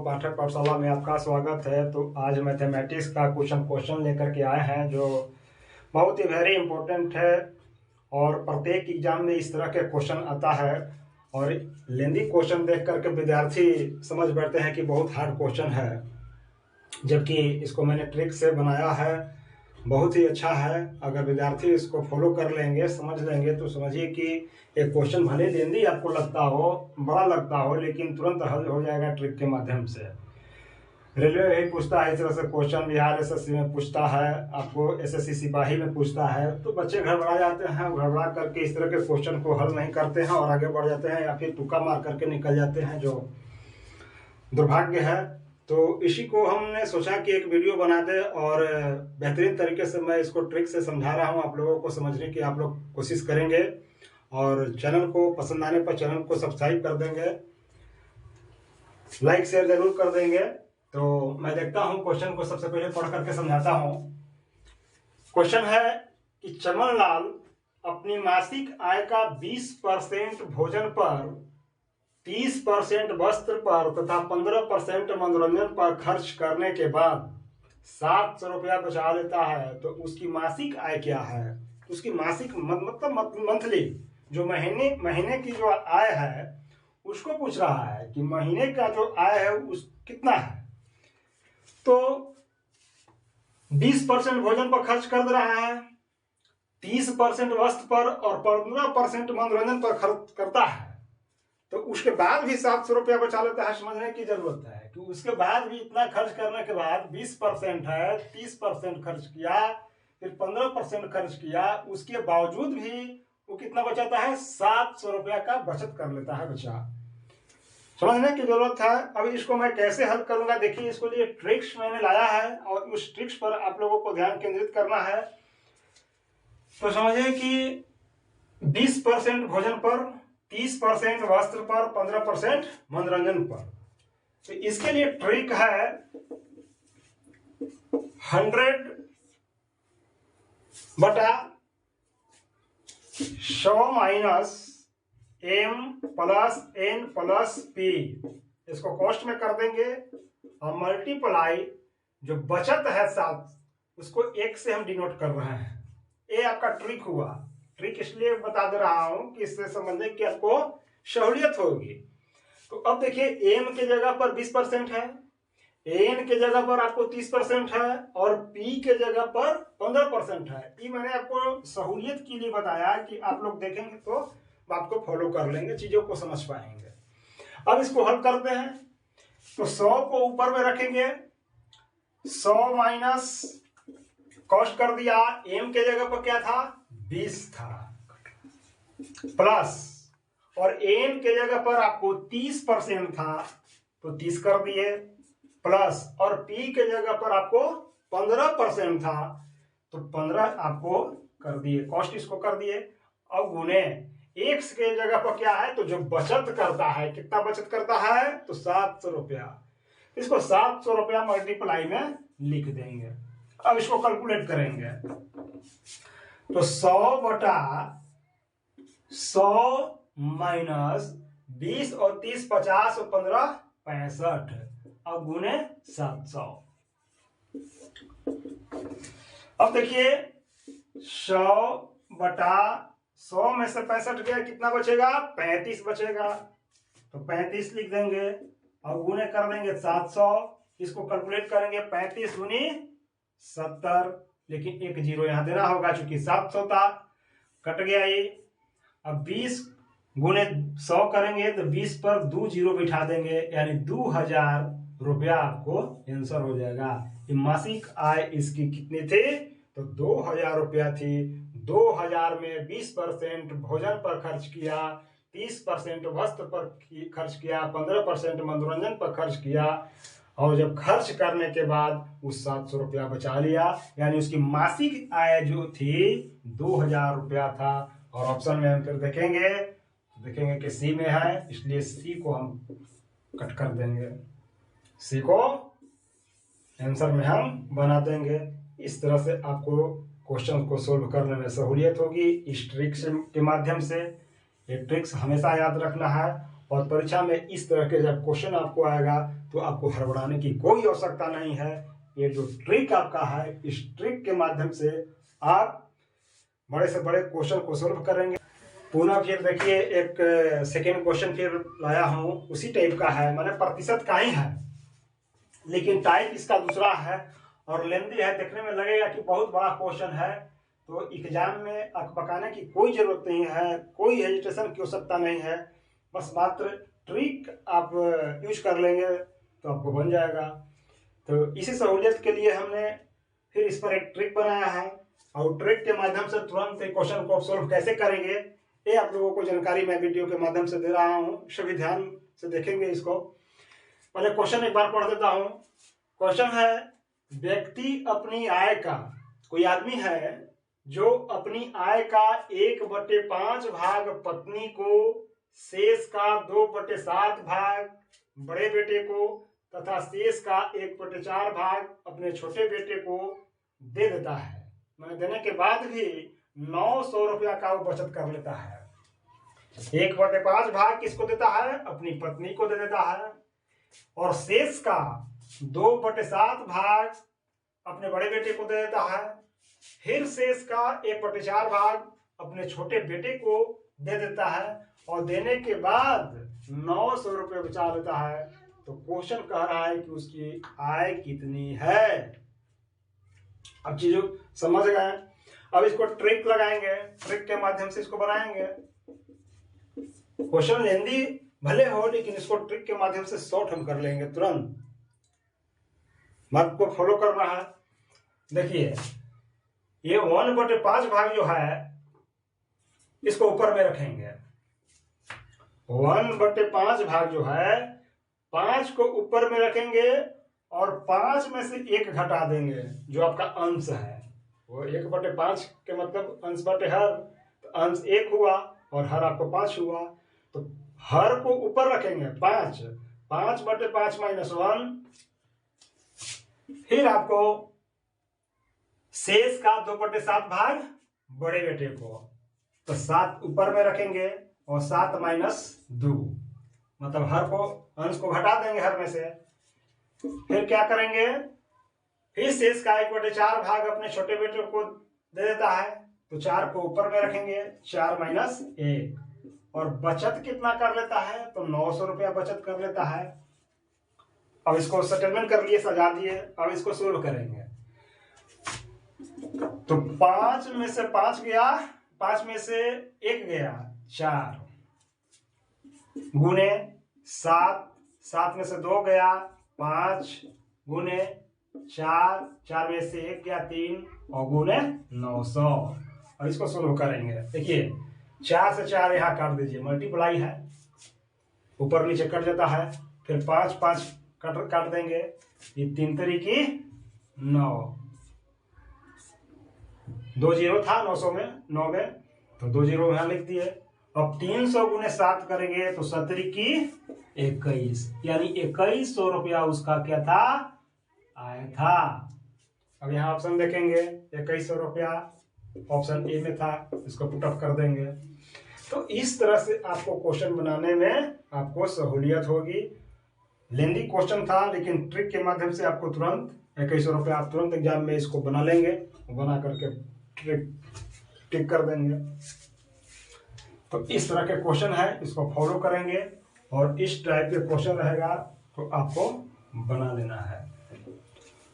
पाठक पाठशाला में आपका स्वागत है। तो आज मैथमेटिक्स का क्वेश्चन लेकर के आए हैं जो बहुत ही वेरी इंपॉर्टेंट है और प्रत्येक एग्जाम में इस तरह के क्वेश्चन आता है और लेंदी क्वेश्चन देख करके विद्यार्थी समझ बैठते हैं कि बहुत हार्ड क्वेश्चन है, जबकि इसको मैंने ट्रिक से बनाया है। बहुत ही अच्छा है। अगर विद्यार्थी इसको फॉलो कर लेंगे, समझ लेंगे, तो समझिए कि एक क्वेश्चन भले लेंदी आपको लगता हो, बड़ा लगता हो, लेकिन तुरंत हल हो जाएगा ट्रिक के माध्यम से। रेलवे ही पूछता है इस तरह से क्वेश्चन, बिहार एसएससी में पूछता है, आपको एसएससी सिपाही में पूछता है, तो बच्चे घबरा जाते हैं। घबरा करके इस तरह के क्वेश्चन को हल नहीं करते हैं और आगे बढ़ जाते हैं या फिर तुक्का मार करके निकल जाते हैं, जो दुर्भाग्य है। तो इसी को हमने सोचा कि एक वीडियो बना दे और बेहतरीन तरीके से मैं इसको ट्रिक से समझा रहा हूं आप लोगों को समझने की आप लोग कोशिश करेंगे और चैनल को पसंद आने पर चैनल को सब्सक्राइब कर देंगे, लाइक शेयर जरूर कर देंगे। तो मैं देखता हूं क्वेश्चन को, सबसे पहले पढ़ करके समझाता हूं। क्वेश्चन है कि चमन लाल अपनी मासिक आय का 20% भोजन पर, 30% वस्त्र पर तथा 15% मनोरंजन पर खर्च करने के बाद 700 रुपया बचा लेता है, तो उसकी मासिक आय क्या है? उसकी मासिक मतलब मंथली, जो महीने की जो आय है उसको पूछ रहा है कि महीने का जो आय है उस कितना है। तो 20% भोजन पर खर्च कर रहा है, 30% वस्त्र पर और 15% मनोरंजन पर खर्च करता है, तो उसके बाद भी 700 रुपया बचा लेता है। समझने की जरूरत है कि उसके बाद भी इतना खर्च करने के बाद 20% है, 30% खर्च किया, फिर 15% खर्च किया, उसके बावजूद भी वो कितना बचाता है? 700 रुपया का बचत कर लेता है बच्चा। समझने की जरूरत है। अभी इसको मैं कैसे हल करूंगा, देखिए, इसको लिए ट्रिक्स मैंने लाया है और उस ट्रिक्स पर आप लोगों को ध्यान केंद्रित करना है। तो समझिए कि 20% भोजन पर, 30% वस्त्र पर, 15% मनोरंजन पर। तो इसके लिए ट्रिक है 100/100 minus m plus n plus p। इसको कॉस्ट में कर देंगे और मल्टीप्लाई जो बचत है 7, उसको 1 से हम डिनोट कर रहे हैं। ये आपका ट्रिक हुआ। ट्रिक इसलिए बता दे रहा हूं कि इससे समझने की आपको सहूलियत होगी। तो अब देखिए, m के जगह पर 20% है, n के जगह पर आपको 30% है और p के जगह पर 15% है। ये मैंने आपको सहूलियत के लिए बताया कि आप लोग देखेंगे तो बात को फॉलो कर लेंगे, चीजों को समझ पाएंगे। अब इसको हल करते हैं। तो 100 को ऊपर में रखेंगे, 100 माइनस कॉस्ट कर दिया, m के जगह पर क्या था? 20 था, प्लस और n के जगह पर आपको 30% था तो 30 कर दिए, प्लस और p के जगह पर आपको 15% था तो 15 आपको कर दिए, कॉस्ट इसको कर दिए। अब गुने x के जगह पर क्या है? तो जो बचत करता है, कितना बचत करता है? तो 700 रुपया। इसको 700 रुपया मल्टीप्लाई में लिख देंगे। अब इसको कैलकुलेट करेंगे तो 100/100 माइनस 20 और 30 50 और 15 65, अब गुने 700। अब देखिए, 100/100 में से 65 गया, कितना बचेगा? 35 बचेगा। तो 35 लिख देंगे और गुने कर देंगे 700। इसको कैलकुलेट करेंगे, 35 दूनी 70, लेकिन एक जीरो यहां देना होगा चूंकि 700 था, कट गया ये। अब 20 गुने 100 करेंगे तो 20 पर 2 जीरो बिठा देंगे, यानी 2000 रुपया आपको आंसर हो जाएगा। मासिक आय इसकी कितनी थी? तो 2000 रुपया थी। 2000 में 20% भोजन पर खर्च किया, 30% वस्त्र पर खर्च किया, 15% मनोरंजन पर खर्च किया और जब खर्च करने के बाद उस 700 रुपया बचा लिया, यानी उसकी मासिक आय जो थी 2000 रुपया था। और ऑप्शन में हम फिर देखेंगे कि सी में है, इसलिए सी को हम कट कर देंगे, सी को आंसर में हम बना देंगे। इस तरह से आपको क्वेश्चन को सोल्व करने में सहूलियत होगी इस ट्रिक्स के माध्यम से। ये ट्रिक्स हमेशा याद रखना है और परीक्षा में इस तरह के जब क्वेश्चन आपको आएगा तो आपको हड़बड़ाने की कोई आवश्यकता नहीं है। ये जो ट्रिक आपका है, इस ट्रिक के माध्यम से आप बड़े से बड़े क्वेश्चन को सोल्व करेंगे। पुनः फिर देखिए एक सेकेंड क्वेश्चन फिर लाया हूँ, उसी टाइप का है, माने प्रतिशत का ही है, लेकिन टाइप इसका दूसरा है और लेंदी है। देखने में लगेगा कि बहुत बड़ा क्वेश्चन है, तो एग्जाम में अकबकाने की कोई जरूरत नहीं है, कोई हेजिटेशन की आवश्यकता नहीं है। बस मात्र ट्रिक आप यूज कर लेंगे तो आपको बन जाएगा। तो इसी सहूलियत के लिए हमने फिर इस पर एक ट्रिक बनाया है और ट्रिक के माध्यम से तुरंत एक क्वेश्चन को सॉल्व कैसे करेंगे ये आप लोगों को जानकारी मैं वीडियो के माध्यम से दे रहा हूँ। सभी ध्यान से देखेंगे इसको। पहले क्वेश्चन एक बार पढ़ देता हूँ। क्वेश्चन है, व्यक्ति अपनी आय का, कोई आदमी है जो अपनी आय का 1/5 भाग पत्नी को, शेष का 2/7 भाग बड़े बेटे को तथा शेष का 1/4 भाग अपने छोटे बेटे को दे देता है। मैंने देने के बाद भी 900 रुपया का वो बचत कर लेता है। 1/5 भाग किसको देता है? अपनी पत्नी को दे देता है, और शेष का 2/7 भाग अपने बड़े बेटे को दे देता है, फिर शेष का 1/4 भाग अपने छोटे बेटे को दे देता है, और देने के बाद 900 रुपये बचा लेता है। तो क्वेश्चन कह रहा है कि उसकी आय कितनी है। अब चीजों समझ गए। अब इसको ट्रिक लगाएंगे, ट्रिक के माध्यम से इसको बनाएंगे। क्वेश्चन लेंदी भले हो, लेकिन इसको ट्रिक के माध्यम से शॉर्ट हम कर लेंगे तुरंत। बात को फॉलो करना है। देखिए, ये 1/5 भाग जो है इसको ऊपर में रखेंगे। 1/5 भाग जो है 5 को ऊपर में रखेंगे और 5 में से 1 घटा देंगे जो आपका अंश है। वो 1/5 के मतलब अंश बटे हर, तो अंश 1 हुआ और हर आपको 5 हुआ। तो हर को ऊपर रखेंगे 5, 5/5 - 1, फिर आपको शेष का 2/7 भाग बड़े बेटे को, तो 7 ऊपर में रखेंगे और 7 - 2, मतलब हर को, अंश को घटा देंगे हर में से। फिर क्या करेंगे, फिर शेष का 1/4 भाग अपने छोटे बेटे को दे देता है, तो 4 को ऊपर में रखेंगे, 4 - 1, और बचत कितना कर लेता है? तो 900 रुपया बचत कर लेता है। अब इसको सेटलमेंट कर लिए, सजा दिए। अब इसको सोल्व करेंगे। तो 5 में से 5 गया, 5 में से 1 गया, 4 गुने 7, 7 में से 2 गया, 5 गुने 4, 4 में से 1 गया, 3 और गुने 900। अब इसको सोल्व करेंगे। देखिए, 4 से 4 यहाँ काट दीजिए, मल्टीप्लाई है, ऊपर नीचे कट जाता है। फिर 5 5 काट देंगे, ये 3 तरीकी 9, 2 0 था 900 में, 9 में, तो 2 0 यहाँ लिख दिए। अब 300 गुने 7 करेंगे तो 7 की 21, यानी 2100 रुपया उसका क्या था? आया था। अब यहाँ ऑप्शन देखेंगे, 2100 रुपया ऑप्शन ए में था, इसको पुट अप कर देंगे। तो इस तरह से आपको क्वेश्चन बनाने में आपको सहूलियत होगी। लेंदी क्वेश्चन था, लेकिन ट्रिक के माध्यम से आपको तुरंत 2100 रुपया आप तुरंत एग्जाम में इसको बना लेंगे, बना करके टिक कर देंगे। तो इस तरह के क्वेश्चन है, इसको फॉलो करेंगे और इस टाइप के क्वेश्चन रहेगा तो आपको बना लेना है।